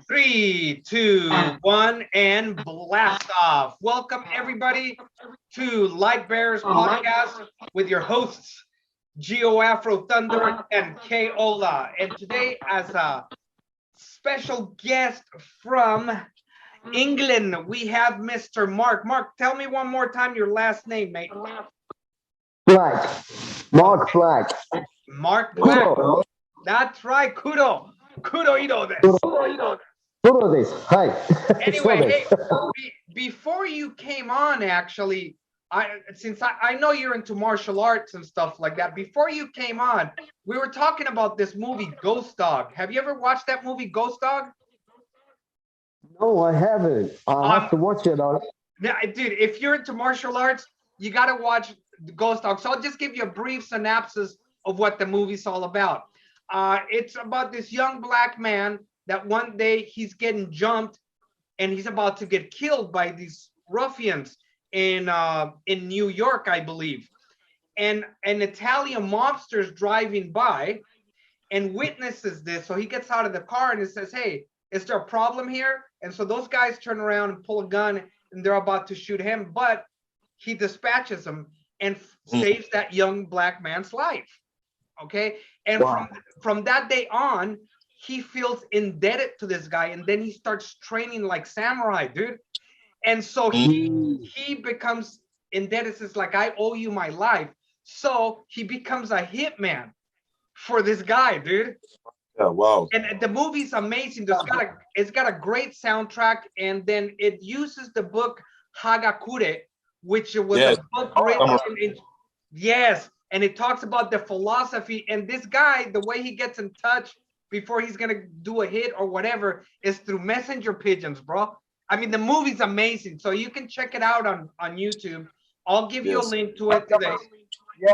Three, two, one, and blast off. Welcome everybody to Light Bearers Podcast with your hosts Geo Afro Thunder and K Ola. And today, as a special guest from England, we have Mr. Mark. Mark, tell me one more time your last name, mate. Black. Mark Black. Mark Black. Kudo. That's right, Kudo. Kudo Ido Kudo. Kudo this. Hi. Anyway, hey, before you came on, actually, I know you're into martial arts and stuff like that. Before you came on, we were talking about this movie Ghost Dog. Have you ever watched that movie Ghost Dog? No, I haven't. I have to watch it. Yeah, dude, if you're into martial arts, you got to watch Ghost Dog. So I'll just give you a brief synopsis of what the movie's all about. It's about this young black man that one day he's getting jumped and he's about to get killed by these ruffians in New York, I believe. And an Italian mobster is driving by and witnesses this. So he gets out of the car and he says, "Hey, is there a problem here?" And so those guys turn around and pull a gun and they're about to shoot him, but he dispatches them and saves that young black man's life. Okay. And wow. from that day on, he feels indebted to this guy, and then he starts training like samurai, dude. And so he becomes indebted. It's like, I owe you my life. So he becomes a hitman for this guy, dude. Yeah, wow. And the movie's amazing. It's got a great soundtrack, and then it uses the book Hagakure, which was a book written yes, and it talks about the philosophy. And this guy, the way he gets in touch before he's gonna do a hit or whatever is through messenger pigeons, bro. I mean, the movie's amazing, so you can check it out on YouTube. I'll give you a link to it today. Yeah,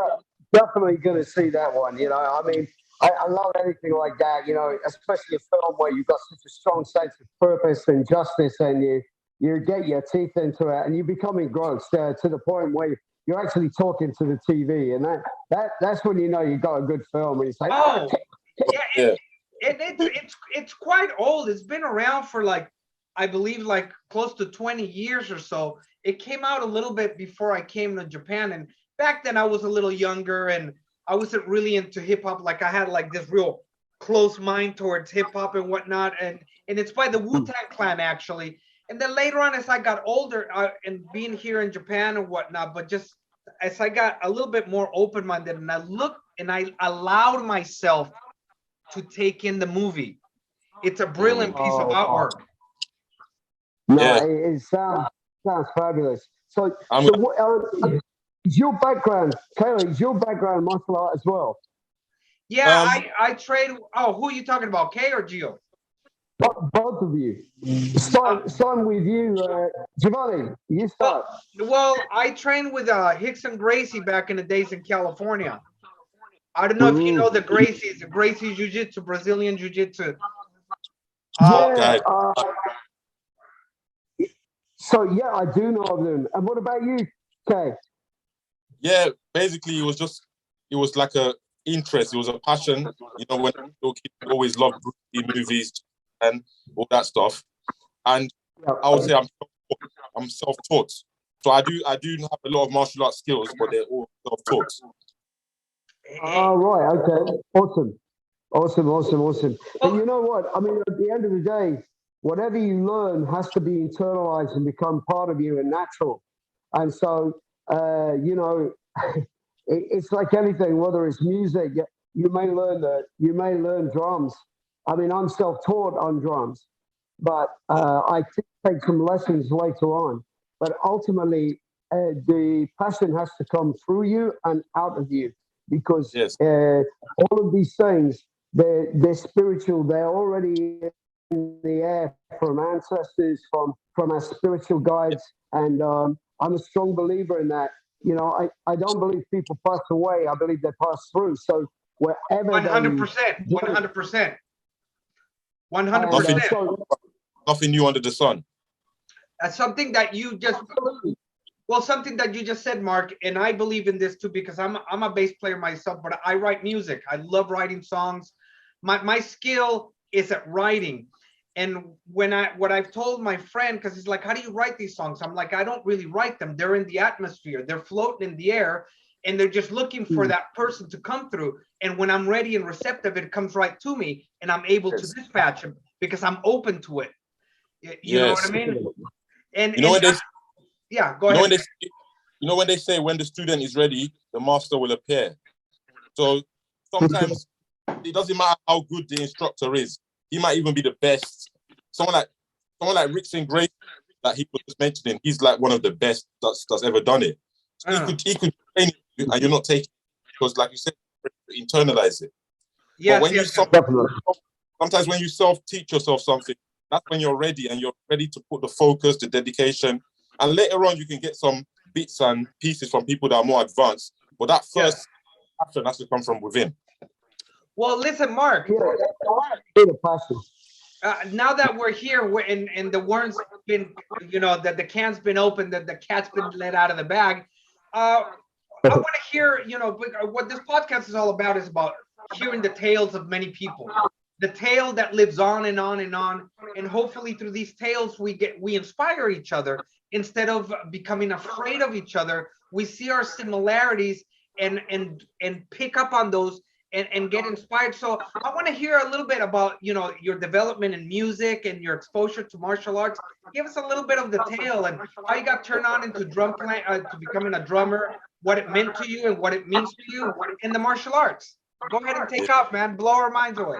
definitely gonna see that one. You know, I mean, I love anything like that. You know, especially a film where you've got such a strong sense of purpose and justice, and you get your teeth into it, and you become engrossed to the point where you're actually talking to the TV, and that's when you know you got a good film. And you say, "Oh, yeah." It's quite old. It's been around for I believe close to 20 years or so. It came out a little bit before I came to Japan, and back then I was a little younger and I wasn't really into hip hop. Like I had this real close mind towards hip hop and whatnot, and it's by the Wu-Tang Clan actually. And then later on, as I got older and being here in Japan and whatnot, but just as I got a little bit more open-minded and I looked and I allowed myself to take in the movie. It's a brilliant piece of artwork. No, it sounds fabulous. So is your background, Kayla, is your background martial art as well? Yeah, I train. Oh, who are you talking about, Kay or Gio? Both of you. Starting with you, Giovanni. You start. Well, I trained with Hickson Gracie back in the days in California. I don't know if you know the Gracie Jiu-Jitsu, Brazilian Jiu-Jitsu. So yeah, I do know of them. And what about you, Kay? Yeah, basically it was like a interest. It was a passion. You know, when little kids always loved Bruce Lee movies and all that stuff. And I would say I'm self-taught. So I do have a lot of martial arts skills, but they're all self-taught. Oh, right. Okay. Awesome. But you know what? I mean, at the end of the day, whatever you learn has to be internalized and become part of you and natural. And so, you know, it's like anything, whether it's music, you may learn drums. I mean, I'm self-taught on drums, but I take some lessons later on. But ultimately, the passion has to come through you and out of you. Because all of these things, they're spiritual. They're already in the air from ancestors, from our spiritual guides, and I'm a strong believer in that. You know, I don't believe people pass away. I believe they pass through. So wherever 100%, 100%, 100%. Nothing new under the sun. That's something that you just Well, something that you just said, Mark, and I believe in this too, because I'm a bass player myself, but I write music. I love writing songs. My skill is at writing. And what I've told my friend, because he's like, how do you write these songs? I'm like, I don't really write them. They're in the atmosphere. They're floating in the air, and they're just looking for that person to come through. And when I'm ready and receptive, it comes right to me, and I'm able to dispatch it because I'm open to it. You know what I mean? And you know when they, yeah, go you know ahead. when they, you know when they say when the student is ready, the master will appear. So sometimes it doesn't matter how good the instructor is. He might even be the best. Someone like Rickson Gray that he was just mentioning, he's like one of the best that's ever done it. So he could train you and you're not taking it because, like you said, you internalize it. Yes, but when yes, sometimes when you self-teach yourself something, that's when you're ready and you're ready to put the focus, the dedication, and later on you can get some bits and pieces from people that are more advanced. But that first action has to come from within. Well, listen, Mark. Now that we're here, and the worm's been, that the can's been opened, that the cat's been let out of the bag. I want to hear, what this podcast is all about is about hearing the tales of many people, the tale that lives on and on and on, and hopefully through these tales we inspire each other instead of becoming afraid of each other. We see our similarities and pick up on those and get inspired. So I want to hear a little bit about, your development in music and your exposure to martial arts. Give us a little bit of the tale and how you got turned on into to becoming a drummer, what it meant to you and what it means to you in the martial arts. Go ahead and take off, man. Blow our minds away.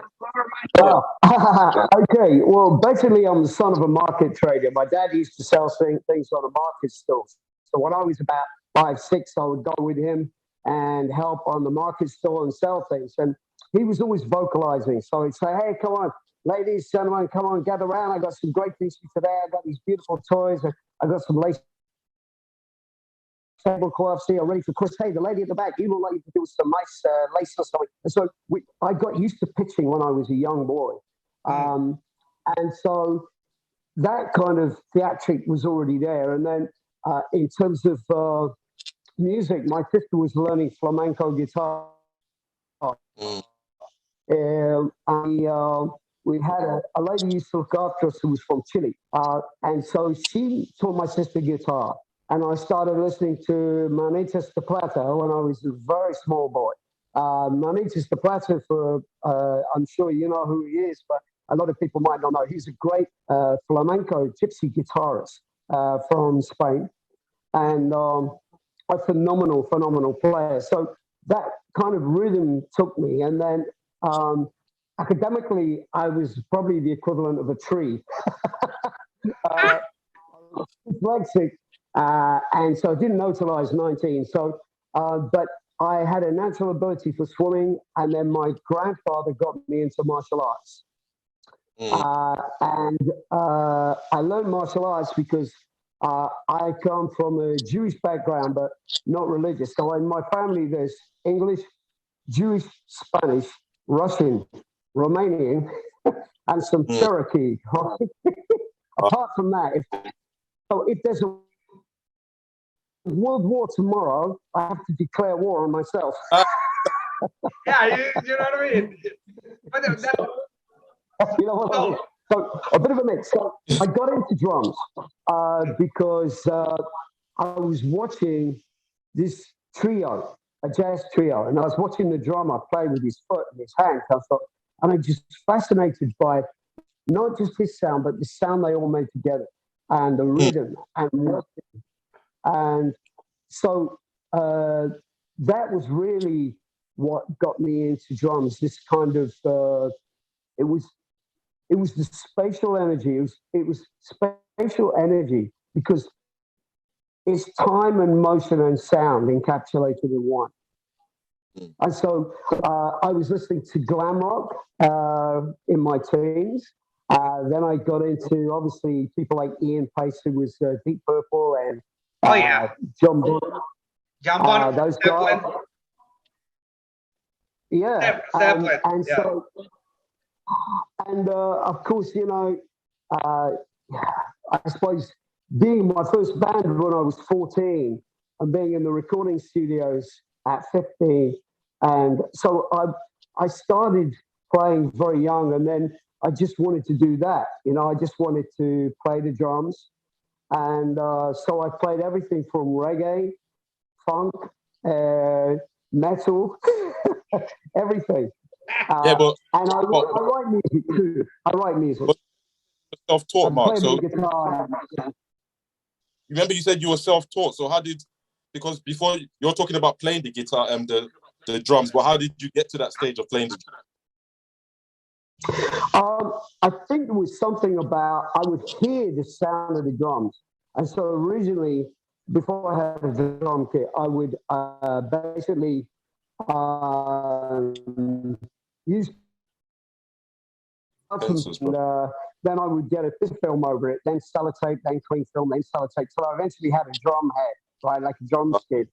Okay, well, basically, I'm the son of a market trader. My dad used to sell things on a market stall. So when I was about 5, 6, I would go with him and help on the market stall and sell things. And he was always vocalizing. So he'd say, hey, come on, ladies, gentlemen, come on, gather around. I got some great things for today. I got these beautiful toys. I got some lace tablecloths here ready for Chris. Hey, the lady at the back, you look like you could do some nice lace or something. And so I got used to pitching when I was a young boy. And so that kind of theatric was already there. And then in terms of music, my sister was learning flamenco guitar. We had a lady who used to look after us who was from Chile. And so she taught my sister guitar. And I started listening to Manitas de Plata when I was a very small boy. Manitas de Plata, I'm sure you know who he is, but a lot of people might not know. He's a great flamenco gypsy guitarist from Spain. And a phenomenal player. So that kind of rhythm took me. And then academically, I was probably the equivalent of a tree. Dyslexic, and so I didn't know till I was 19. So, but I had a natural ability for swimming, and then my grandfather got me into martial arts. And I learned martial arts because I come from a Jewish background, but not religious. So in my family, there's English, Jewish, Spanish, Russian, Romanian, and some Cherokee. Apart from that, if there's a world war tomorrow, I have to declare war on myself. Yeah, you know what I mean? But you know what I mean? So a bit of a mix. So I got into drums because I was watching this trio, a jazz trio, and I was watching the drummer play with his foot and his hands. And I'm just fascinated by not just his sound, but the sound they all made together and the rhythm and so that was really what got me into drums. This kind of it was the spatial energy. It was spatial energy because it's time and motion and sound encapsulated in one. And so I was listening to glam rock in my teens. Then I got into obviously people like Ian Pace, who was Deep Purple, and John Bonham. John Bonham, those guys. Yeah, and yeah. So, and of course, I suppose being my first band when I was 14 and being in the recording studios at 15, and so I started playing very young, and then I just wanted to do that. You know, I just wanted to play the drums. And so I played everything from reggae, funk, uh, metal, everything. Yeah, And I write music too. I write music. but self-taught, I Mark. play So the guitar. remember you said you were self-taught. So how did, because before you're talking about playing the guitar and the drums, but how did you get to that stage of playing the I think there was something about I would hear the sound of the drums, and so originally, before I had a drum kit, I would basically use buttons, pencils, and bro? then I would get a film over it, then sellotape, then cling film, then sellotape. So I eventually had a drum head, right, like a drum skid.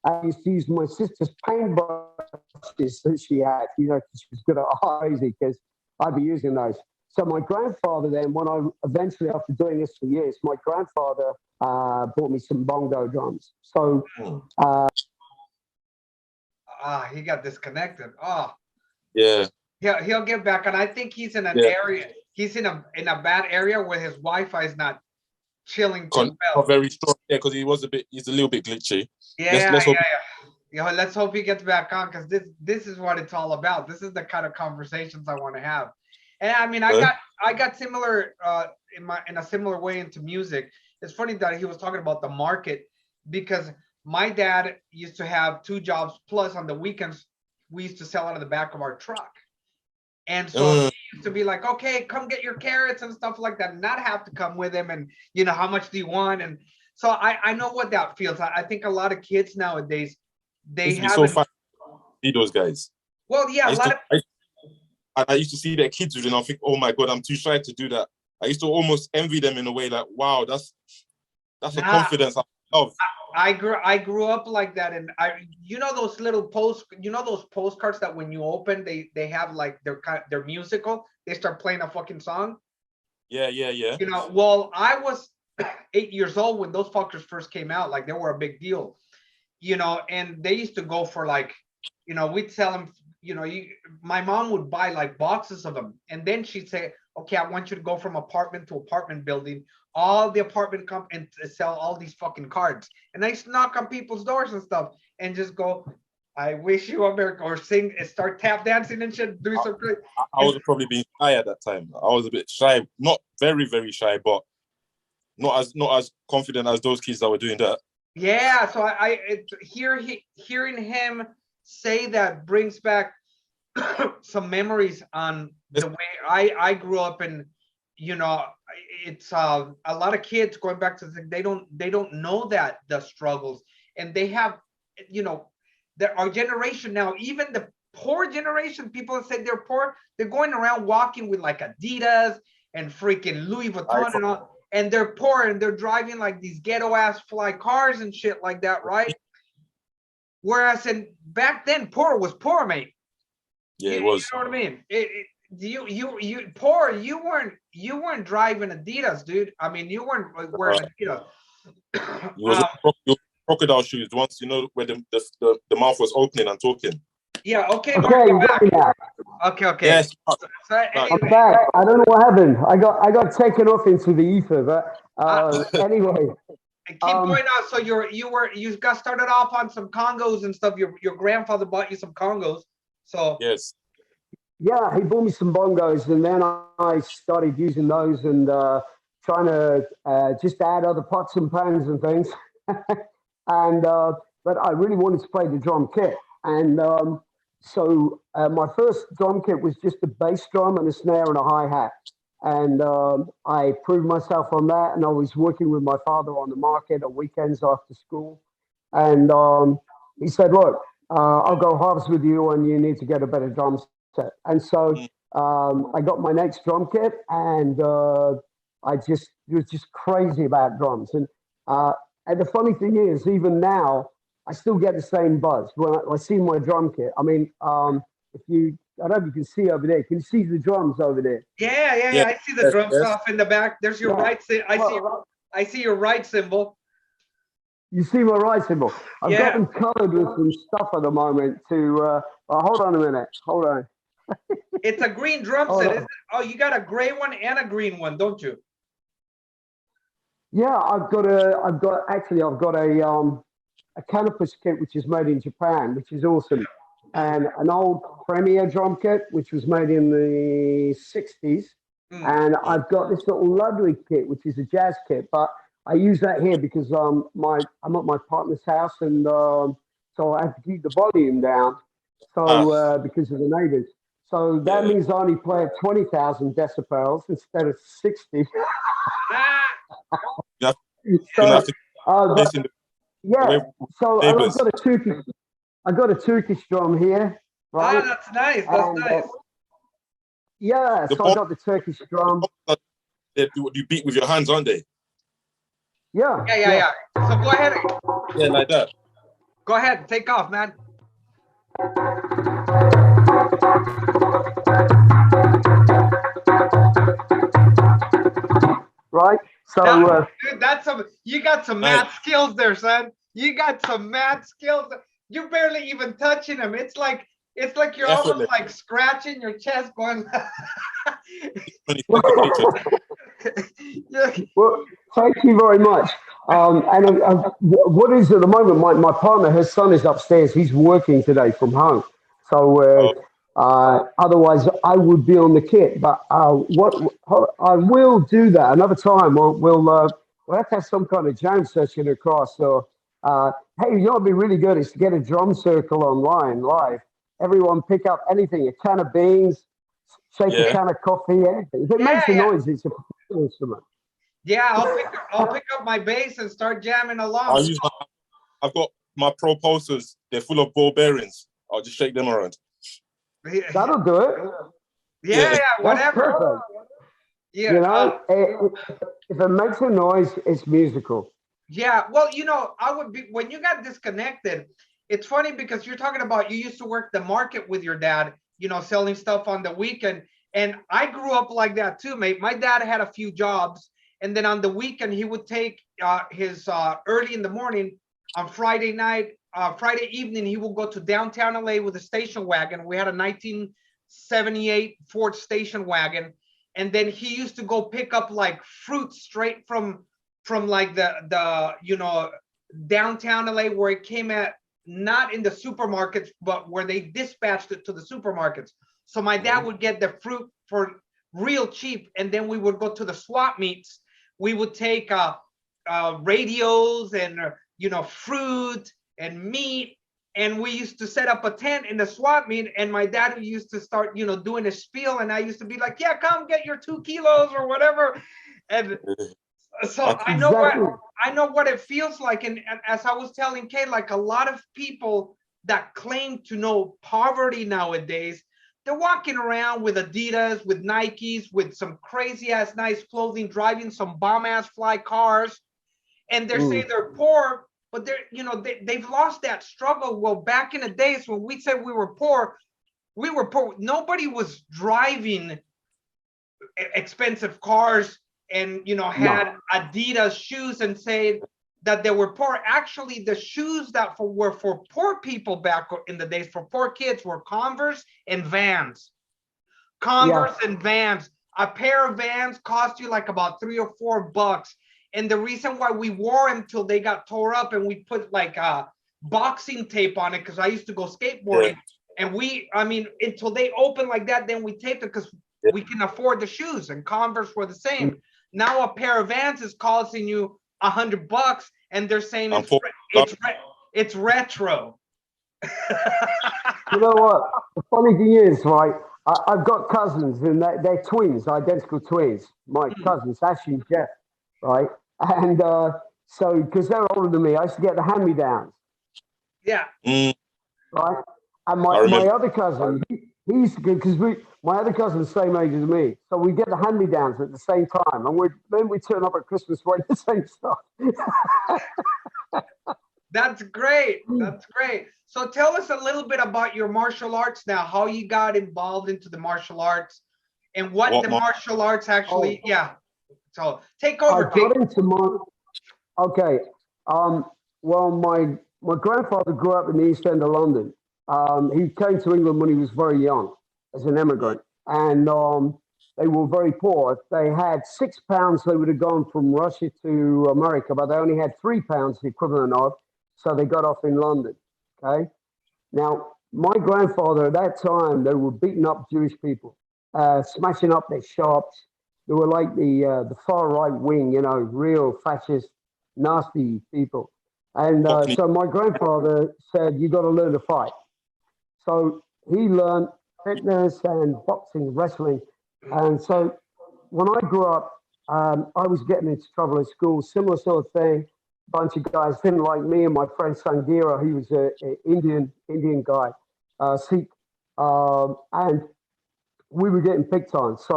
I used to use my sister's paintbrushes that she had, you know, she was good at art, crazy, because I'd be using those. So my grandfather then, when I eventually, after doing this for years, my grandfather bought me some bongo drums. So he got disconnected. Oh, Yeah, he'll get back, and I think he's in an yeah. area. He's in a bad area where his Wi-Fi is not chilling too Not well. very strong. Yeah, because he's a little bit glitchy. Yeah, Let's hope. yeah. You know, let's hope he gets back on, because this is what it's all about. This is the kind of conversations I want to have. And I mean, I got similar in a similar way into music. It's funny that he was talking about the market, because my dad used to have two jobs, plus on the weekends we used to sell out of the back of our truck. And so he used to be like, okay, come get your carrots and stuff like that, and not have to come with him. And, you know, how much do you want? And so I know what that feels. I think a lot of kids nowadays, It they used to be so haven't. fun to see those guys. Well, yeah, I a used lot to, of. I used to see their kids with it, and I think, oh my god, I'm too shy to do that. I used to almost envy them in a way, like, wow, that's a Nah, confidence I love. I grew up like that, and you know those little those postcards that when you open, they have like they're musical. They start playing a fucking song. Yeah, yeah, yeah. You know, well, I was 8 years old when those fuckers first came out. Like, they were a big deal. You know, and they used to go for like, you know, we'd sell them. You know, my mom would buy like boxes of them, and then she'd say, "Okay, I want you to go from apartment to apartment building, all the apartment and sell all these fucking cards." And I used to knock on people's doors and stuff, and just go, "I wish you America," or sing, and start tap dancing and shit, do some great. I was probably being shy at that time. I was a bit shy, not very, very shy, but not as confident as those kids that were doing that. Yeah, so hearing him say that brings back some memories on the way I grew up. And you know, it's a lot of kids going back to they don't know that the struggles, and they have, you know, our generation now, even the poor generation, people that said they're poor, they're going around walking with like Adidas and freaking Louis Vuitton and all, and they're poor, and they're driving like these ghetto ass fly cars and shit like that, right? Whereas back then, poor was poor, mate. Yeah, You it was. know what I mean? You poor. You weren't driving Adidas, dude. I mean, you weren't like wearing Adidas. It was crocodile shoes. Once you know where the mouth was opening and talking. Yeah. Okay, Mark, Okay, you're you got me now. back. Okay. Yes. So I'm anyway, back. I don't know what happened. I got taken off into the ether, but anyway. keep going on. So you got started off on some Congos and stuff. Your grandfather bought you some Congos. So Yes. Yeah, he bought me some bongos, and then I started using those and trying to just add other pots and pans and things. And but I really wanted to play the drum kit, and so my first drum kit was just a bass drum and a snare and a hi hat, and I proved myself on that. And I was working with my father on the market on weekends after school, and he said, "Look, I'll go halves with you, and you need to get a better drum set." And so I got my next drum kit, and I just was just crazy about drums. And the funny thing is, even now, I still get the same buzz when I see my drum kit. I mean, if you, I don't know if you can see over there. Can you see the drums over there? yeah. I see the drum stuff in the back. There's your Yeah. right. I see your right symbol. You see my right symbol. I've got Yeah. them covered with some stuff at the moment. To hold on a minute. Hold on. It's a green drum Oh, set, no. isn't it? Oh, you got a gray one and a green one, don't you? Yeah, I've got a canopus kit which is made in Japan, which is awesome, and an old Premier drum kit which was made in the '60s, Mm. and I've got this little Ludwig kit which is a jazz kit, but I use that here because my I'm at my partner's house, and so I have to keep the volume down, Ah, so because of the neighbours. So that yeah. means I only play at 20,000 decibels instead of 60. Ah, You have, you're gonna have So, to but place in the yeah, way with so and neighbors. I've got a Turkish drum here, right? that's nice. That's And nice. yeah, The so I bomb, got the Turkish the drum. bomb you beat with your hands, aren't they? Yeah, Yeah, yeah, yeah. yeah. So go ahead. Yeah, like that. Go ahead. Take off, man. Right. That, So dude, that's some. You got some Nice. mad skills there, son. You got some mad skills. You're barely even touching them. It's like you're almost Definitely. like scratching your chest, going. 22nd nature. Yeah. well, thank you very much. What is at the moment? My partner, her son is upstairs. He's working today from home. So Oh, otherwise, I would be on the kit. But what I will do that another time. We'll have to have some kind of jam session across. So hey, you know what'd be really good is to get a drum circle online live. Everyone pick up anything, a can of beans, shake a yeah. can of coffee, anything. If it Yeah, makes a yeah, noise, it's a professional instrument. yeah. I'll pick up my bass and start jamming I'll along. use my. I've got my pro posters. They're full of ball bearings. I'll just shake them around. Yeah, That'll do it. yeah, Yeah. That's whatever. perfect. Yeah, You know, if it makes a noise, it's musical. yeah. Well, I would be when you got disconnected. It's funny because you're talking about you used to work the market with your dad, selling stuff on the weekend. And I grew up like that too, mate. My dad had a few jobs, and then on the weekend he would take his early in the morning on Friday night, Friday evening he would go to downtown LA with a station wagon. We had a 1978 Ford station wagon, and then he used to go pick up like fruit straight from like the downtown LA where it came at, not in the supermarkets, but where they dispatched it to the supermarkets. So my dad Mhm. would get the fruit for real cheap, and then we would go to the swap meets. We would take radios and fruit and meat, and we used to set up a tent in the swap meet. And my dad used to start doing a spiel, and I used to be like, "Yeah, come get your 2 kilos or whatever." And so That's Exactly. I know what it feels like, and as I was telling Kay, like a lot of people that claim to know poverty nowadays, they're walking around with Adidas, with Nikes, with some crazy ass nice clothing, driving some bomb ass fly cars, and they're saying Mm. they're poor, but they've lost that struggle. Well, back in the days when we said we were poor, we were poor. Nobody was driving expensive cars and No. had Adidas shoes and said that they were poor. Actually, the shoes that were for poor people back in the days, for poor kids, were Converse and Vans. Yeah. Converse and Vans. A pair of Vans cost you like about $3 or $4. And the reason why we wore them till they got tore up, and we put like boxing tape on it, because I used to go yeah. skateboarding, and I mean, until they open like that, then we taped it because Yeah. we can afford the shoes, and Converse were the Mm. same. Now a pair of Vans is costing you $100, and they're saying I'm it's for. it's retro. You know what? The funny thing is, right? I've got cousins, and they're twins, identical twins. My cousins, Ash and Jeff, right? And so, because they're older than me, I used to get the hand-me-downs, Yeah, Mm, right? And I my remember. other cousin, he used to go because my other cousin's the same age as me, so we get the hand-me-downs at the same time, and then we turn up at Christmas wearing the same stuff. that's great. That's great. So tell us a little bit about your martial arts now, how you got involved into the martial arts and what What the my martial arts Oh, actually, yeah. So take I over, Kate. got into my okay. Um, well, my grandfather grew up in the East End of London. He came to England when he was very young, as an immigrant, and they were very poor. If they had £6, they would have gone from Russia to America, but they only had £3, the equivalent of, so they got off in London. Okay, now my grandfather at that time, they were beating up Jewish people, smashing up their shops. They were like the far right wing, you know, real fascist, nasty people. And Cockney. so my grandfather said, "You got to learn to fight." So he learned fitness and boxing, wrestling. And so when I grew up, I was getting into trouble at school, similar sort of thing. Bunch of guys didn't like me and my friend Sangira. He was a Indian guy, Sikh, and we were getting picked on. So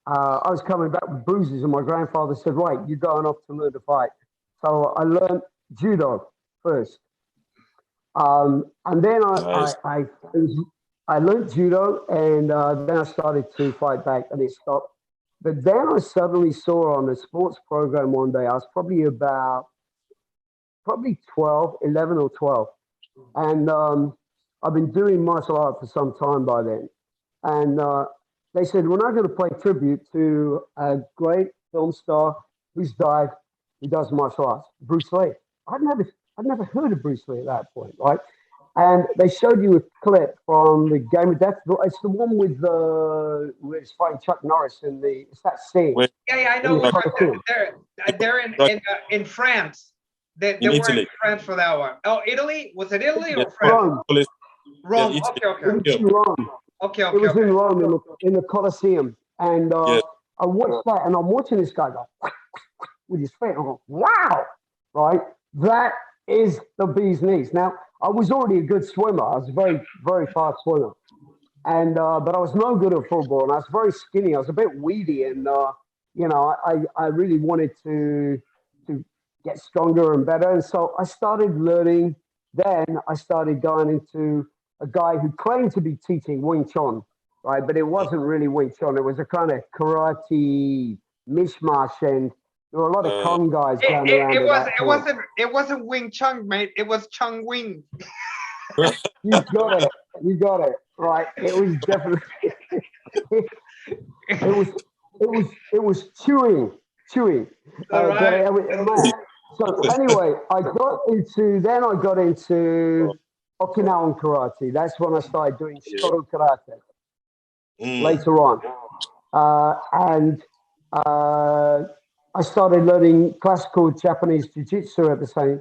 I was coming back with bruises, and my grandfather said, "Right, you're going off to learn to fight." So I learned judo first. And then Nice. I learned judo, and then I started to fight back, and it stopped. But then I suddenly saw on a sports program one day, I was probably 12, 11 or 12. And I've been doing martial art for some time by then. And they said, "We're not going to play tribute to a great film star who's died, who does martial arts, Bruce Lee." I'd never, I'd never heard of Bruce Lee at that point, right? And they showed you a clip from the Game of Death. It's the one with where it's fighting Chuck Norris in the. It's that scene Wait, Yeah, I in know the which one. Coliseum. They're in France. They in were in Italy. France for that one. Oh, Italy? Was it Italy Yeah, or France? Rome. yeah, Rome. Italy. Okay, okay, It was Yeah, in Rome. okay, It okay, was okay. in Rome in the Coliseum, and yeah. I watched that, and I'm watching this guy go with his feet. I'm going, "Wow!" Right? That is the bee's knees. Now, I was already a good swimmer. I was a very, very fast swimmer, and but I was no good at football, and I was very skinny. I was a bit weedy, and I really wanted to get stronger and better, and so I started learning. Then I started going into a guy who claimed to be teaching Wing Chun, right? But it wasn't really Wing Chun. It was a kind of karate mishmash, and there were a lot of Uh, con guys It, going it, around it at was that it point. wasn't it wasn't Wing Chun, mate. It was Chung Wing. You got it. You got it. Right. It was definitely. It was. It was chewing. All But right. man. So anyway, I got into Okinawan karate. That's when I started doing yeah. Shoto karate Mm. later on, and uh, I started learning classical Japanese jiu-jitsu at the same.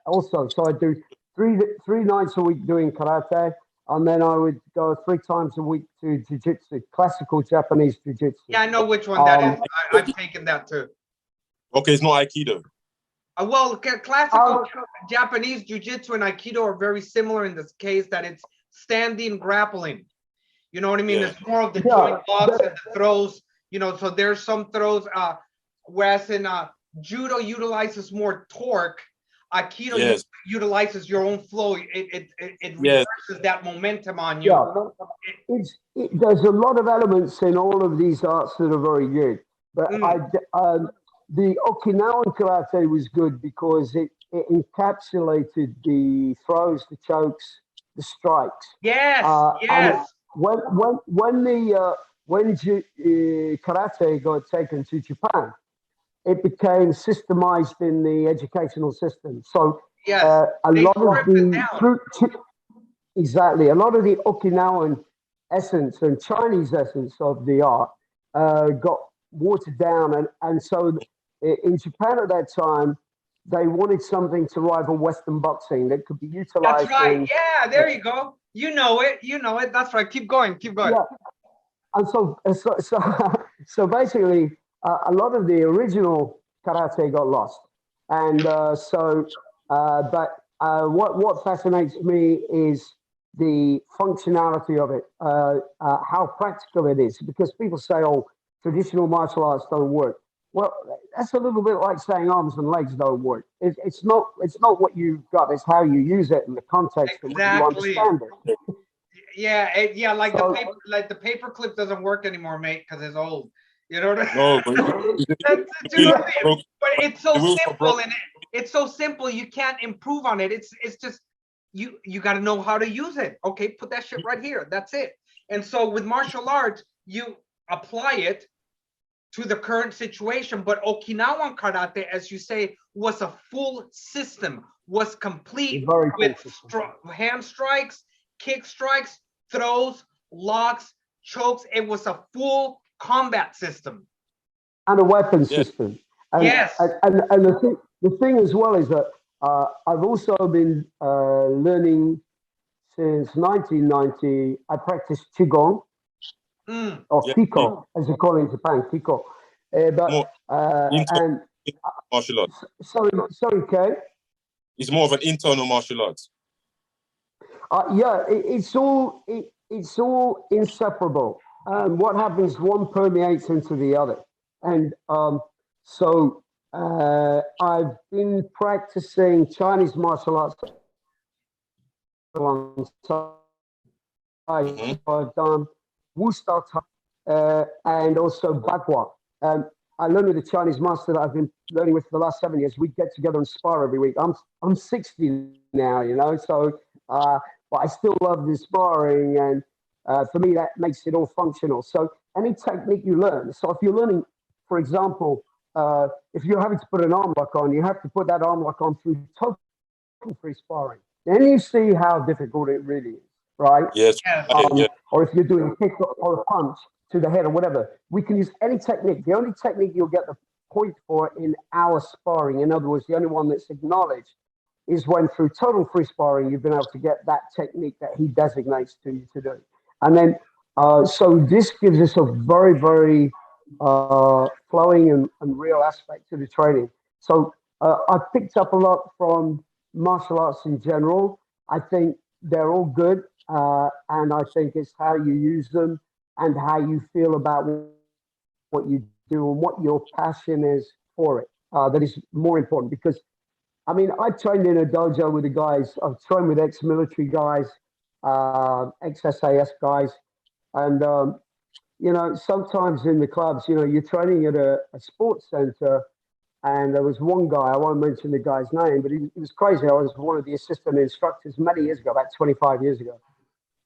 Also, so I do three nights a week doing karate, and then I would go 3 times a week to jiu-jitsu, classical Japanese jiu-jitsu. Yeah, I know which one that is. Um, I've taken that too. Okay, it's not Aikido. Well, classical um, Japanese jiu-jitsu and Aikido are very similar in this case that it's standing grappling. You know what I mean? Yeah. It's more of the yeah, joint locks and the throws. So there's some throws. Whereas in judo utilizes more torque. Aikido Yes. utilizes your own flow. It Yes. reverses that momentum on you. yeah. There's a lot of elements in all of these arts that are very good, but Mm. the Okinawan karate was good because it encapsulated the throws, the chokes, the strikes, Yes, and yes. when karate got taken to Japan, it became systemized in the educational system. So Yes, a they lot of stripped it the down. exactly a lot of the Okinawan essence and Chinese essence of the art got watered down, and so in Japan at that time they wanted something to rival Western boxing that could be That's utilized right. in Yeah, there you go. You know it. You know it. That's right. Keep going. Keep going. yeah, and so basically a lot of the original karate got lost, and what fascinates me is the functionality of it, how practical it is, because people say, "Oh, traditional martial arts don't work." Well, that's a little bit like saying arms and legs don't work. It's not. It's not what you've got. It's how you use it in the context and what you Exactly. understand it. Yeah, yeah. So Like the paper clip doesn't work anymore, mate, because it's old. You know what I mean? No, but Do you know what I mean? broke. But it's so The wheels are simple, broken. and it's so simple. You can't improve on it. It's just you got to know how to use it. Okay, put that shit right here. That's it. And so with martial arts, you apply it to the current situation. But Okinawan karate, as you say, was a full system, was complete Very with consistent. hand strikes, kick strikes, throws, locks, chokes. It was a full combat system. And a weapon Yeah. system. And Yes. and the thing as well is that I've also been learning since 1990. I practice qigong Mm. or Yeah. kiko, as they call it in Japan, kiko. But More internal and martial arts. sorry, Kay. It's more of an internal martial arts. Yeah, it's all inseparable. What happens? One permeates into the other, and so I've been practicing Chinese martial arts alongside. Mm-hmm. I've done Wu and also Bagua. Um, I learned with the Chinese master that I've been learning with for the last 7 years. We get together and spar every week. I'm 60 now, you know, so but I still love the sparring, and for me that makes it all functional. So any technique you learn. So if you're learning, for example, if you're having to put an arm lock on, you have to put that arm lock on through total free sparring. Then you see how difficult it really is, right? Yes. Yes. Yeah. Or if you're doing a kick or a punch to the head or whatever, we can use any technique. The only technique you'll get the point for in our sparring, in other words, the only one that's acknowledged, is when through total free sparring, you've been able to get that technique that he designates to you to do. And then, so this gives us a very, very flowing and real aspect to the training. So I've picked up a lot from martial arts in general. I think they're all good, and I think it's how you use them and how you feel about what you do and what your passion is for it. That is more important because I mean, I trained in a dojo with the guys. I've trained with ex-military guys, ex-SAS guys, and you know, sometimes in the clubs, you know, you're training at a sports center, and there was one guy. I won't mention the guy's name, but he was crazy. I was one of the assistant instructors many years ago, about 25 years ago,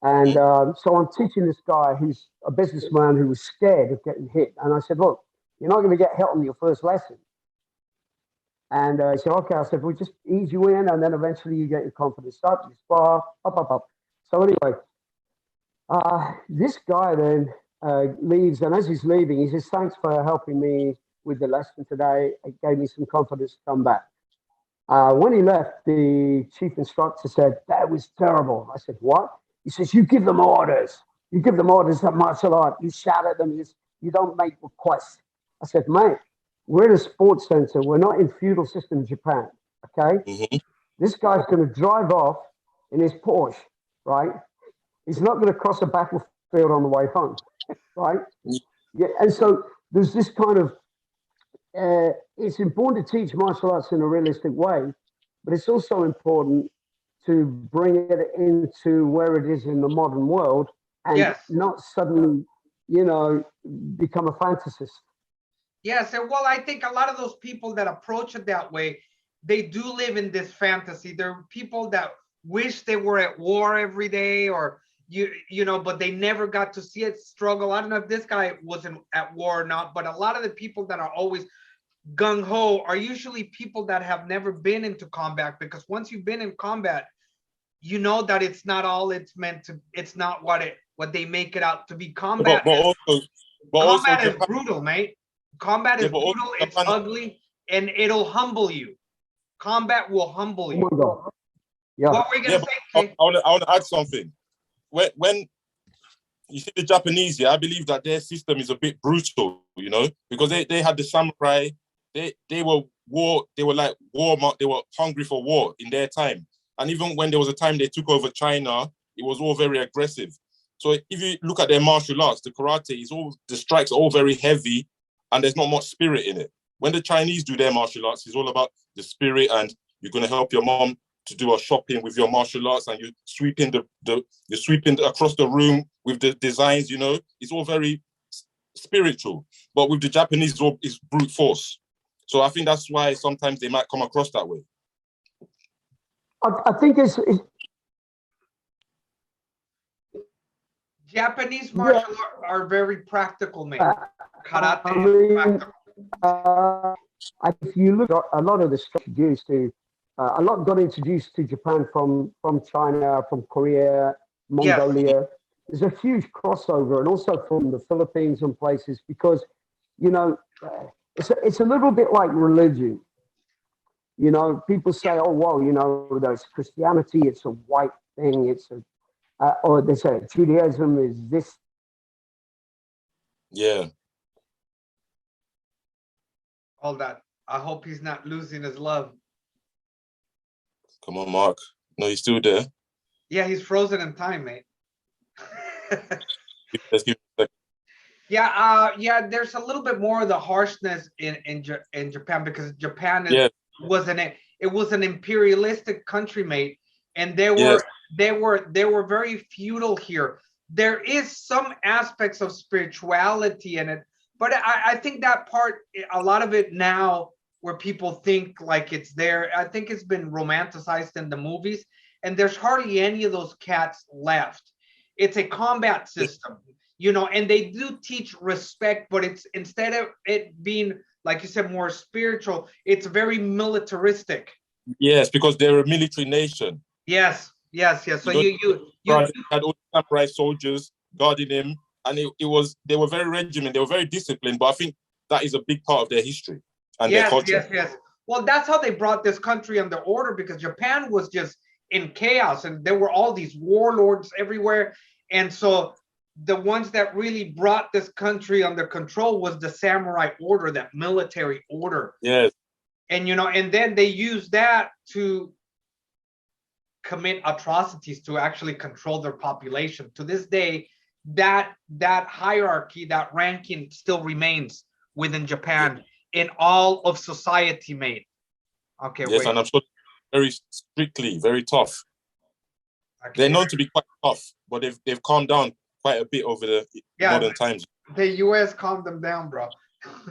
and Mm-hmm. so I'm teaching this guy who's a businessman who was scared of getting hit, and I said, look, you're not going to get hit on your first lesson. And he said, okay. I said, well, just ease you in, and then eventually you get your confidence up, you spar, up. So anyway, this guy then leaves, and as he's leaving, he says, thanks for helping me with the lesson today. It gave me some confidence to come back. When he left, the chief instructor said, that was terrible. I said, what? He says, you give them orders. You give them orders at martial art. You shout at them. You don't make requests. I said, mate, we're at a sports center. We're not in feudal system Japan. Okay. Mm-hmm. This guy's going to drive off in his Porsche, right? He's not going to cross a battlefield on the way home, right? Yeah. And so there's this kind of, it's important to teach martial arts in a realistic way, but it's also important to bring it into where it is in the modern world and Yes. not suddenly, you know, become a fantasist. Yes. And well, I think a lot of those people that approach it that way, they do live in this fantasy. There are people that wish they were at war every day, or you know, but they never got to see it struggle. I don't know if this guy wasn't at war or not, but a lot of the people that are always gung ho are usually people that have never been into combat, because once you've been in combat, you know that it's not all it's meant to. It's not what they make it out to be. But but also Combat is Japan. brutal, mate. Combat Yeah, is but also brutal. It's Japan. ugly, and it'll humble you. Combat will humble Oh you. my God. Yeah. What were you Yeah, gonna but say, Kay? I want to add something. When you see the Japanese, yeah, I believe that their system is a bit brutal, you know, because they had the samurai. They were war. They were like war. They were hungry for war in their time. And even when there was a time they took over China, it was all very aggressive. So if you look at their martial arts, the karate is all the strikes are all very heavy, and there's not much spirit in it. When the Chinese do their martial arts, it's all about the spirit, and you're going to help your mom to do a shopping with your martial arts, and you're sweeping you're sweeping across the room with the designs. You know, it's all very spiritual. But with the Japanese, it's brute force. So I think that's why sometimes they might come across that way. I think it's Japanese Yeah, martial art are very practical, mate. I Karate is mean, practical. if you look at a lot of the stuff introduced to, a lot got introduced to Japan from China, from Korea, Yes, Mongolia. There's a huge crossover, and also from the Philippines and places because, you know, it's a little bit like religion. You know, people say, "Oh, well, you know, there's Christianity. It's a white thing. It's a," or they say Judaism is this. Yeah. all that. I hope he's not losing his love. Come on, Mark. No, he's still there. Yeah, he's frozen in time, mate. Let's give him a second. Yeah, there's a little bit more of the harshness in Japan because Japan Yeah. was an imperialistic country, mate, and Yes. they were very feudal here. There is some aspects of spirituality in it, but I think that part, a lot of it now, where people think like it's there, I think it's been romanticized in the movies, and there's hardly any of those cats left. It's a combat system, you know, and they do teach respect, but it's, instead of it being, like you said, more spiritual, it's very militaristic. Yes, because they're a military nation. Yes. So You know, you had all the samurai soldiers guarding him, and they were very regimented, they were very disciplined. But I think that is a big part of their history and their culture. yes. Well, that's how they brought this country under order, because Japan was just in chaos and there were all these warlords everywhere. And so the ones that really brought this country under control was the samurai order, that military order. Yes. And you know, and then they used that to commit atrocities to actually control their population. To this day, that hierarchy, that ranking still remains within Japan in all of society, mate. Okay, Yes, wait. and I'm sure very strictly, very tough. Okay. They're known to be quite tough, but they've calmed down quite a bit over the modern times. The US calmed them down, bro.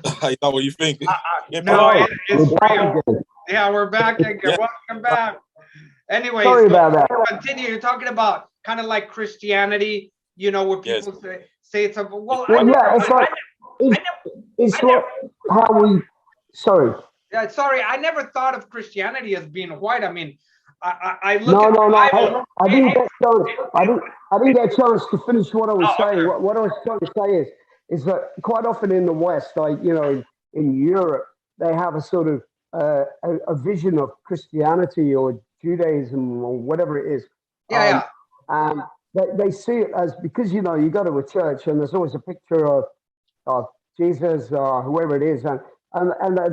Is that what you think? Yeah, No, it's We're back real. again. Yeah, we're back again. Yeah. Welcome back. Anyways, Sorry about that. continue. You're talking about kind of like Christianity, you know, where Yes. people say it's a, well, Well, yeah, it's like it's like how we. Sorry. yeah, sorry, I never thought of Christianity as being white. I mean, I look No, at no, the no. Bible. I didn't get a chance. I didn't get a chance to finish what I was Oh, saying. okay. What I was trying to say is that quite often in the West, like you know, in Europe, they have a sort of a vision of Christianity or Judaism or whatever it is. Yeah. And they see it as, because you know you go to a church and there's always a picture of Jesus or whoever it is, and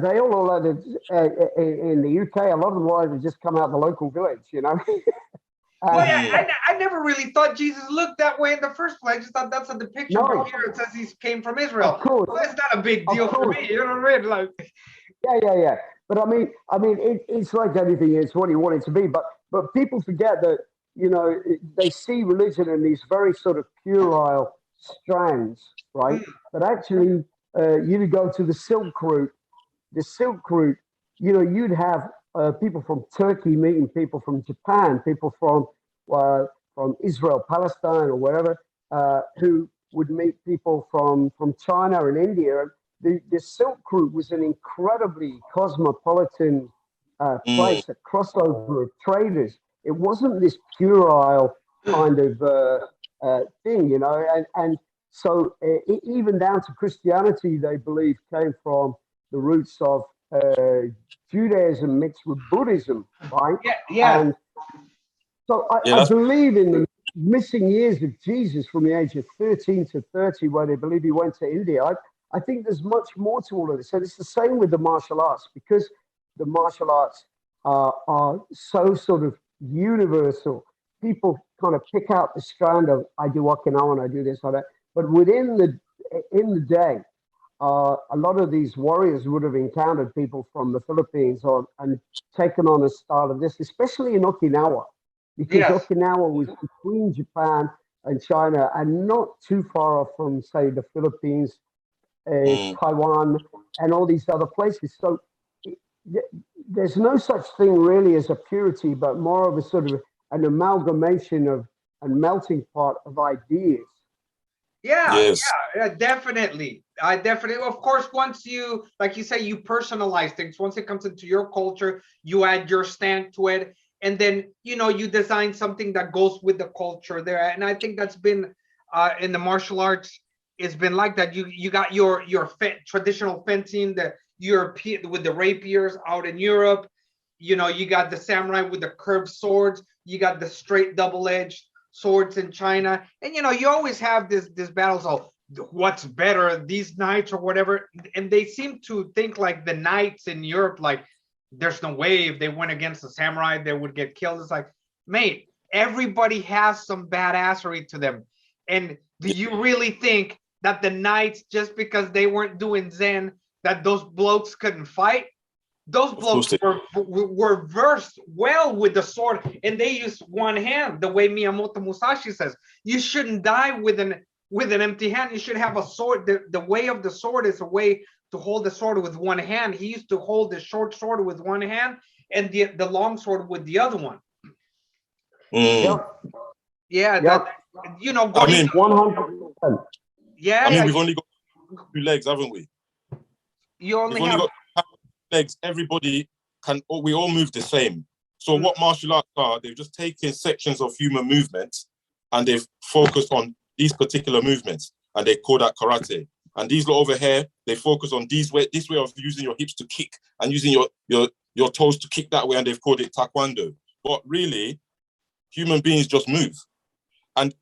they all know that in the UK, a lot of them like just come out of the local village, you know. Well, And, yeah, I never really thought Jesus looked that way in the first place. I just thought that's a depiction. No. But here it says he came from Israel. Of course. Well, it's not a big Of deal for course. me. You know what I mean? Like, yeah. But I mean, it's like anything. It's what you want it to be. But people forget that, you know, they see religion in these very sort of puerile strands, right? But actually, you go to the Silk Route. The Silk Route, you know, you'd have people from Turkey meeting people from Japan, people from Israel, Palestine, or wherever, who would meet people from China and India. The Silk Route was an incredibly cosmopolitan place, a crossover of traders. It wasn't this puerile kind of thing, you know, and so even down to Christianity, they believe came from the roots of Judaism mixed with Buddhism, right? yeah. And so Yeah, I that's believe in the missing years of Jesus from the age of 13 to 30, where they believe he went to India. I think there's much more to all of this. And it's the same with the martial arts, because the martial arts are so sort of universal. People kind of pick out the strand of, I do Okinawan, I do this or that. But in the day, a lot of these warriors would have encountered people from the Philippines and taken on a style of this, especially in Okinawa, because Yes. Okinawa was between Japan and China and not too far off from, say, the Philippines, Taiwan, and all these other places. So there's no such thing really as a purity, but more of a sort of an amalgamation of and melting pot of ideas. Yeah, Yes. definitely. I definitely, of course, once you, like you say, you personalize things. Once it comes into your culture, you add your stamp to it, and then you design something that goes with the culture there. And I think that's been in the martial arts. It's been like that. You got your traditional fencing, the European with the rapiers out in Europe. You got the samurai with the curved swords. You got the straight double-edged swords in China, and you always have this battles of what's better, these knights or whatever, and they seem to think like the knights in Europe, like there's no way if they went against the samurai they would get killed. It's like, mate, everybody has some badassery to them, and do you really think that the knights, just because they weren't doing Zen, that those blokes couldn't fight? Those blokes were versed well with the sword, and they used one hand, the way Miyamoto Musashi says. You shouldn't die with an empty hand. You should have a sword. The way of the sword is a way to hold the sword with one hand. He used to hold the short sword with one hand and the long sword with the other one. Yep. Yeah, Yep. I mean, 100%. Yeah, I mean, we've only got 2 legs, haven't we? You only We've have only got legs. Everybody we all move the same. So what martial arts are, they've just taken sections of human movements and they've focused on these particular movements, and they call that karate. And these lot over here, they focus on this way of using your hips to kick and using your toes to kick that way, and they've called it taekwondo. But really, human beings just move. And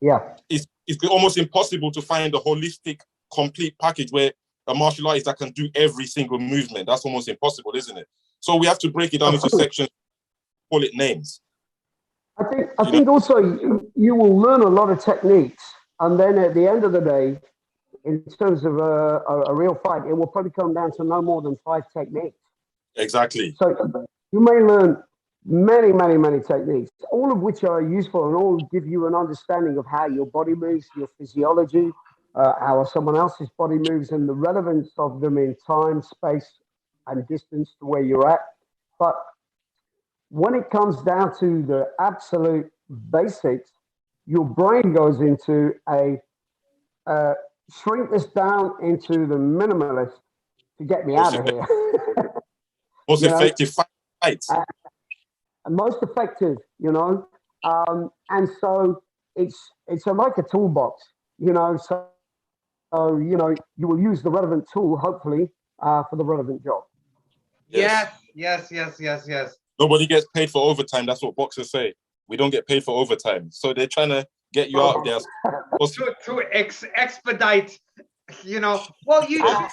it's almost impossible to find a holistic, complete package where a martial artist that can do every single movement. That's almost impossible, isn't it? So we have to break it down into sections, call it names. I think also you will learn a lot of techniques, and then at the end of the day, in terms of a real fight, it will probably come down to no more than 5 techniques. Exactly. So you may learn many, many, many techniques, all of which are useful and all give you an understanding of how your body moves, your physiology, how someone else's body moves, and the relevance of them in time, space, and distance to where you're at. But when it comes down to the absolute basics, your brain goes into a shrink this down into the minimalist to get me out of here. Most effective fights. Most effective, and so it's like a toolbox, So you will use the relevant tool, hopefully, for the relevant job. Yes. Nobody gets paid for overtime. That's what boxers say. We don't get paid for overtime, so they're trying to get you out there. To expedite, Well, you should.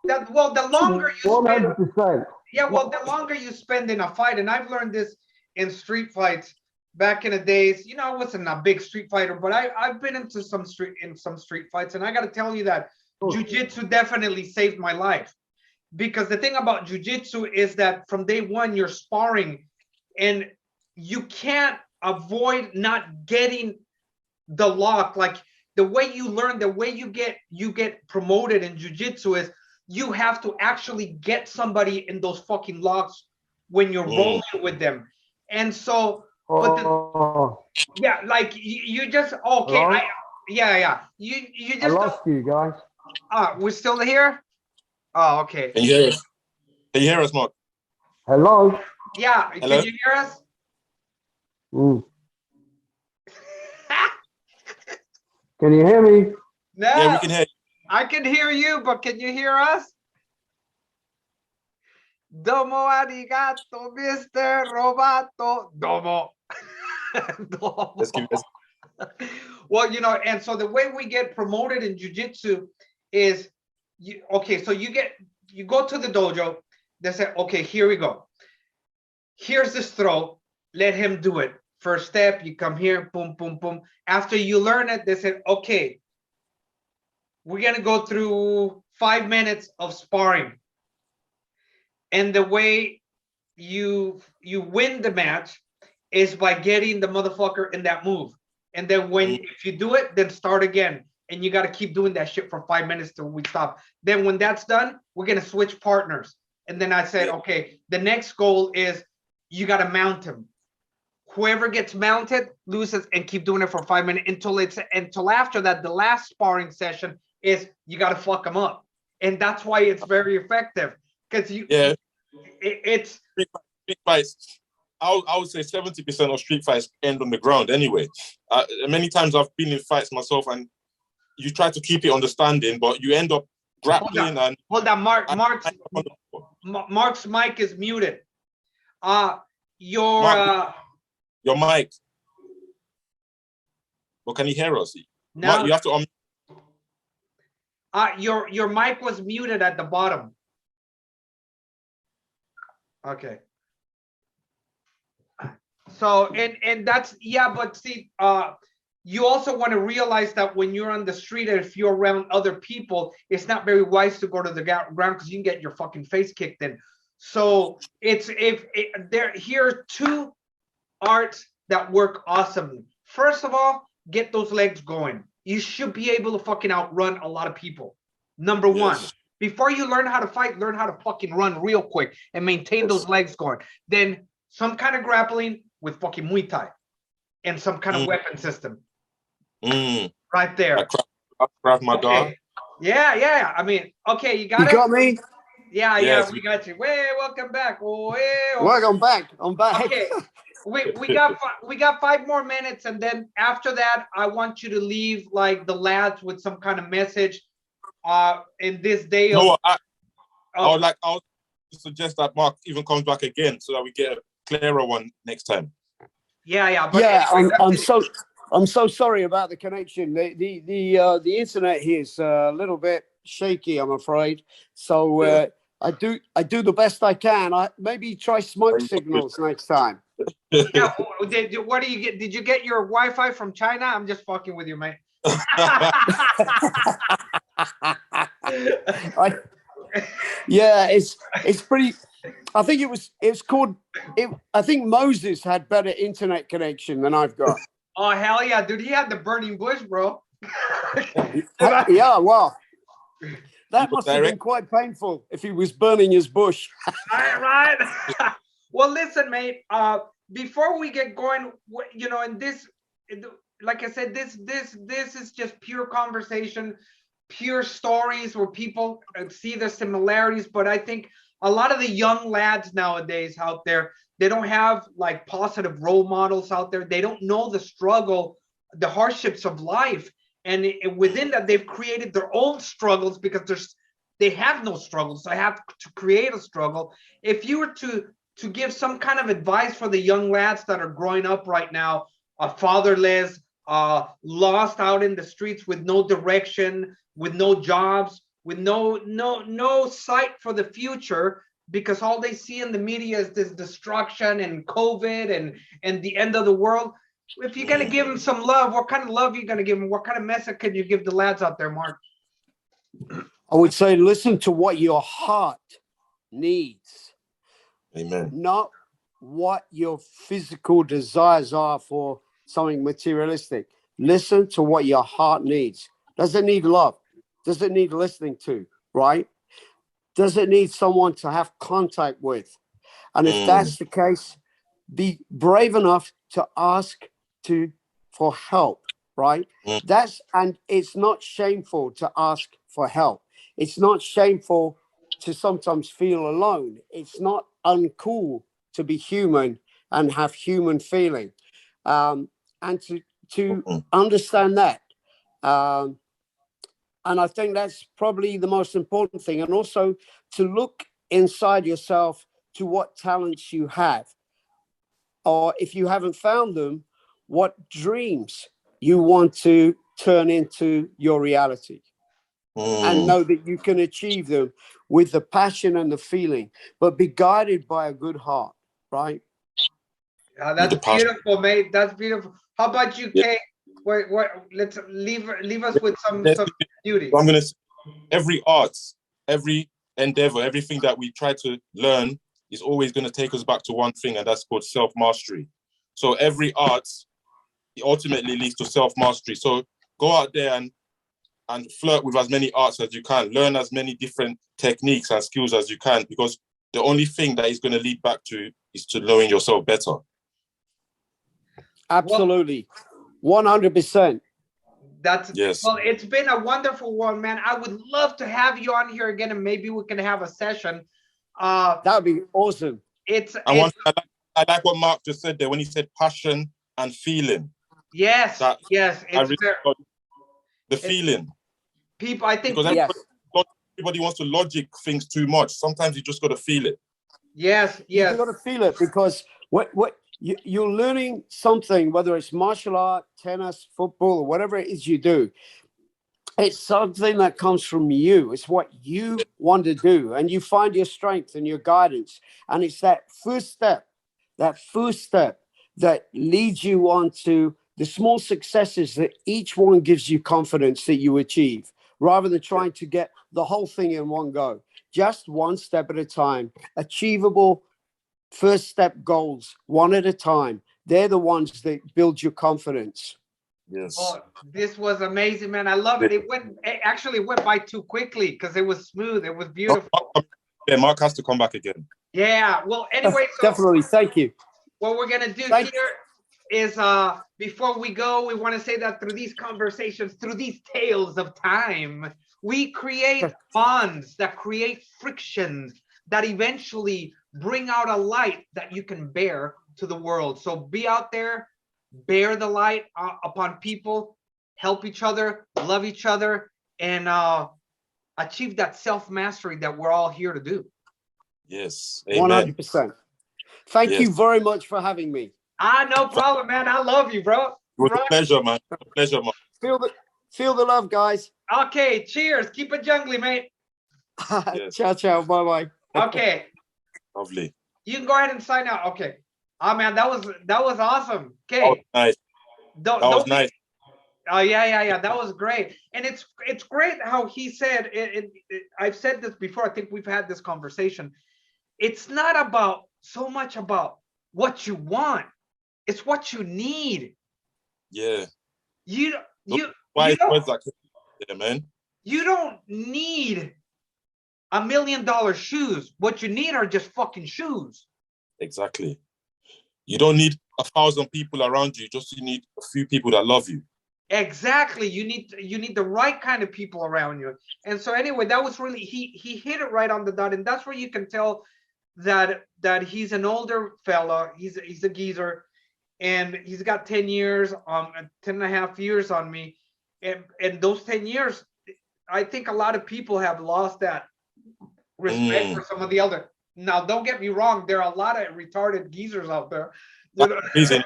The longer you spend, 100%. The longer you spend in a fight, and I've learned this in street fights back in the days. I wasn't a big street fighter, but I've been into some street fights, and I got to tell you that jiu-jitsu definitely saved my life. Because the thing about jiu-jitsu is that from day one you're sparring, and you can't avoid not getting the lock. Like the way you learn, the way you get promoted in jiu-jitsu is you have to actually get somebody in those fucking locks when you're rolling with them. And so, like you just okay. You just I lost you guys. We're still here. Oh, okay. Can you hear us? Can you hear us, Mark? Hello. Yeah. Hello? Can you hear us? Can you hear me? No. Yeah, we can hear you. I can hear you, but can you hear us? Domo arigato, Mr. Roboto. Domo. Domo. Let's give this. Well, and so the way we get promoted in jiu-jitsu is so you go to the dojo, they say, okay, here we go. Here's this throw, let him do it. First step, you come here, boom, boom, boom. After you learn it, they said, okay, we're gonna go through 5 minutes of sparring. And the way you win the match is by getting the motherfucker in that move. And then if you do it, then start again. And you got to keep doing that shit for 5 minutes till we stop. Then when that's done, we're going to switch partners. And then I said, okay, the next goal is you got to mount him. Whoever gets mounted loses, and keep doing it for 5 minutes until after that. The last sparring session is you got to fuck them up, and that's why it's very effective because it's street fights. I would say 70% of street fights end on the ground anyway. Many times I've been in fights myself, and you try to keep it on the standing, but you end up grappling. Hold on, Mark's mic is muted. Your mic. Well, can you hear us? No. Mark, you have to your mic was muted at the bottom. Okay. So and that's but see, you also want to realize that when you're on the street and if you're around other people, it's not very wise to go to the ground because you can get your fucking face kicked in. So here are two arts that work awesomely. First of all, get those legs going. You should be able to fucking outrun a lot of people. Number one, before you learn how to fight, learn how to fucking run real quick and maintain those legs going. Then some kind of grappling with fucking Muay Thai and some kind of weapon system. Right there. Krav Maga. Okay. Yeah. I mean, okay, you got me? Yeah, we got you. Hey, welcome back. Welcome back. I'm back. Okay. We got 5 more minutes, and then after that, I want you to leave like the lads with some kind of message. In this day I'll suggest that Mark even comes back again so that we get a clearer one next time. Yeah. But anyway, I'm so sorry about the connection. The internet here is a little bit shaky, I'm afraid. So I do the best I can. Maybe try smoke signals next time. Yeah. What do you get? Did you get your Wi-Fi from China? I'm just fucking with you, mate. It's pretty. I think it's called. I think Moses had better internet connection than I've got. Oh hell yeah, dude! He had the burning bush, bro. Yeah, well, that must have been quite painful if he was burning his bush. Right. Well, listen, mate. Before we get going, and this, like I said, this is just pure conversation, pure stories where people see the similarities. But I think a lot of the young lads nowadays out there, they don't have like positive role models out there. They don't know the struggle, the hardships of life. And within that, they've created their own struggles because they have no struggles. So I have to create a struggle. If you were to give some kind of advice for the young lads that are growing up right now, fatherless, lost out in the streets with no direction, with no jobs, with no sight for the future, because all they see in the media is this destruction and COVID and the end of the world. If you're going to give them some love, what kind of love are you going to give them? What kind of message could you give the lads out there, Mark? I would say listen to what your heart needs. Amen. Not what your physical desires are for something materialistic. Listen to what your heart needs. Does it need love? Does it need listening to? Right? Does it need someone to have contact with? And if that's the case, be brave enough to ask for help, right? And it's not shameful to ask for help. It's not shameful to sometimes feel alone. It's not uncool to be human and have human feeling, and to understand that. And I think that's probably the most important thing. And also to look inside yourself to what talents you have. Or if you haven't found them, what dreams you want to turn into your reality. And know that you can achieve them with the passion and the feeling, but be guided by a good heart, right? That's beautiful, mate. That's beautiful. How about you, Kay? Wait, let's leave us with some beauty. I'm gonna say, every art, every endeavor, everything that we try to learn is always going to take us back to one thing, and that's called self-mastery. So every art ultimately leads to self-mastery. So go out there and flirt with as many arts as you can, learn as many different techniques and skills as you can, because the only thing that is going to lead back to is to knowing yourself better. Absolutely. 100%. That's Yes. well, it's been a wonderful one, man. I would love to have you on here again, and maybe we can have a session. That would be awesome. And one thing I like what Mark just said there when he said passion and feeling. Yes, yes, I it's really got the feeling. People, I think Because people, everybody wants to logic things too much. Sometimes you just got to feel it. yes, You yes, got to feel it, because what you're learning something, whether it's martial art, tennis, football, or whatever it is you do. It's something that comes from you. It's what you want to do, and you find your strength and your guidance. And it's that first step that leads you on to the small successes that each one gives you confidence that you achieve, rather than trying to get the whole thing in one go. Just one step at a time, achievable first step goals, one at a time. They're the ones that build your confidence. Yes. oh, this was amazing, man. I love it. It actually went by too quickly because it was smooth. It was beautiful. Yeah, Mark has to come back again. Yeah. Well, anyway, so Definitely. Thank you. what we're gonna do Thank here is before we go, we want to say that through these conversations, through these tales of time, we create bonds that create frictions that eventually bring out a light that you can bear to the world. So be out there, bear the light upon people, help each other, love each other, and achieve that self-mastery that we're all here to do. Yes. Amen. 100%. Thank Yes. you very much for having me. No problem, man. I love you, bro. It was a pleasure, man. A pleasure, man. Feel the love, guys. Okay, cheers. Keep it jungly, mate. Yes. Ciao, ciao. Bye-bye. Okay. Lovely. You can go ahead and sign out. Okay. Oh man, that was awesome. Okay. That was nice. That was nice. Oh yeah. That was great. And it's great how he said I've said this before. I think we've had this conversation. It's not about so much about what you want. It's what you need. Yeah. You Wise don't, words like yeah, man. you don't need $1 million shoes. What you need are just fucking shoes. Exactly. You don't need 1,000 people around you. Just you need a few people that love you. Exactly. You need the right kind of people around you. And so anyway, that was really he hit it right on the dot, and that's where you can tell that he's an older fella. He's a geezer, and he's got 10 years 10 and a half years on me. And those 10 years, I think a lot of people have lost that respect for some of the other. Now, don't get me wrong, there are a lot of retarded geezers out there. You know? Amazing.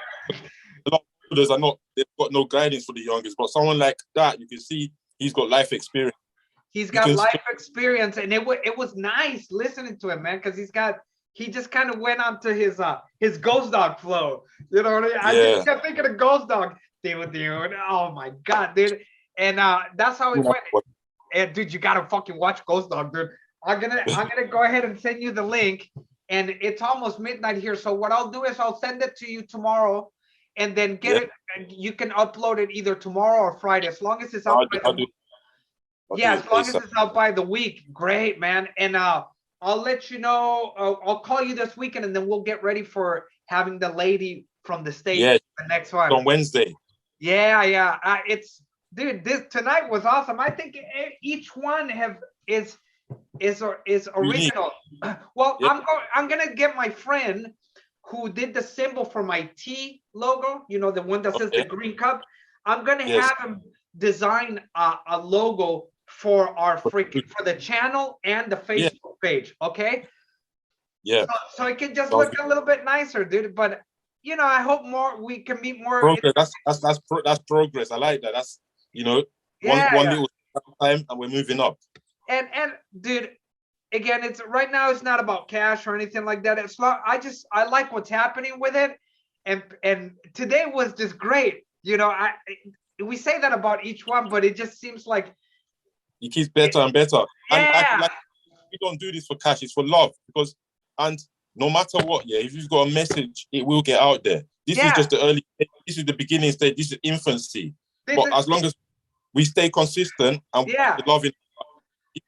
A lot of others are not, they've got no guidance for the youngest, but someone like that, you can see he's got life experience. He's got life experience, and it was nice listening to him, man, because he just kind of went on to his ghost dog flow. You know what I mean? I just kept thinking of ghost dog. Dude, oh my god, dude. And that's how it went. And dude, you gotta fucking watch Ghost Dog, dude. I'm gonna go ahead and send you the link. And it's almost midnight here. So what I'll do is I'll send it to you tomorrow, and then get it, and you can upload it either tomorrow or Friday, as long as it's out as long as it's out by the week. Great, man. And I'll let you know. I'll call you this weekend, and then we'll get ready for having the lady from the States the next one. On Wednesday. Yeah. It's dude, this tonight was awesome. I think each one is original. Well, I'm gonna get my friend who did the symbol for my T logo, you know, the one that says the green cup. I'm gonna have him design a logo for for the channel and the Facebook page. Okay. Yeah. So it can just look a little bit nicer, dude. But you know, I hope we can meet more. Progress. That's progress. I like that. That's one little time, and we're moving up. And dude, again, it's right now. It's not about cash or anything like that. It's not. I like what's happening with it, and today was just great. You know, we say that about each one, but it just seems like it keeps better and better. Yeah. And we don't do this for cash. It's for love. And no matter what, if you've got a message, it will get out there. This is just the early stage. This is the beginning stage. This is infancy. But as long as we stay consistent and loving,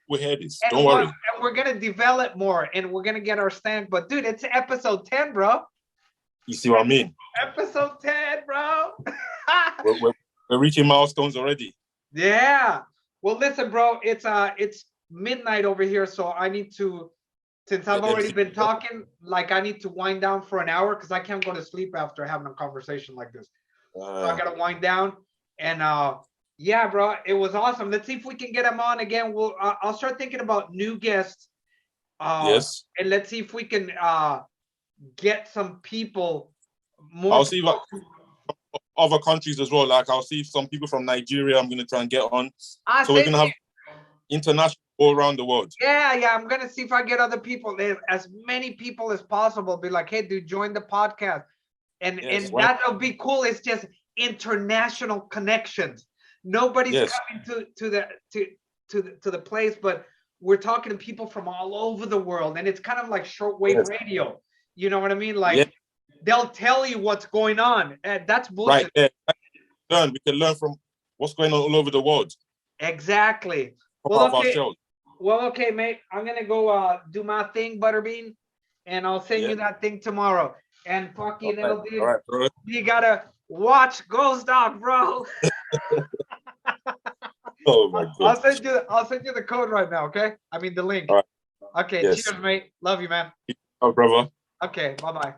we hear this. Don't worry. And we're gonna develop more, and we're gonna get our stand. But dude, it's episode 10, bro. You see what I mean? Episode 10, bro. We're reaching milestones already. Yeah. Well, listen, bro. It's midnight over here, so I need to. Since I've already been talking, like I need to wind down for an hour because I can't go to sleep after having a conversation like this. So I gotta wind down. And yeah, bro, it was awesome. Let's see if we can get him on again. I'll start thinking about new guests. Yes. And let's see if we can get some people more. I'll see what other countries as well. Like I'll see if some people from Nigeria I'm gonna try and get on. So we're gonna have international all around the world. Yeah. I'm gonna see if I get other people, as many people as possible. Be like, hey, dude, join the podcast, and that'll be cool. It's just international connections. Nobody's coming to the place, but we're talking to people from all over the world, and it's kind of like shortwave radio. You know what I mean? Like they'll tell you what's going on. That's bullshit. Right. Yeah. We can learn from what's going on all over the world. Exactly. Well, okay, mate. I'm gonna go do my thing, Butterbean, and I'll send you that thing tomorrow. And fucking little dude, you gotta watch Ghost Dog, bro. Oh my God. I'll send you the code right now, okay? I mean the link. All right. Okay, cheers, mate. Love you, man. Oh, brother. Okay, bye-bye.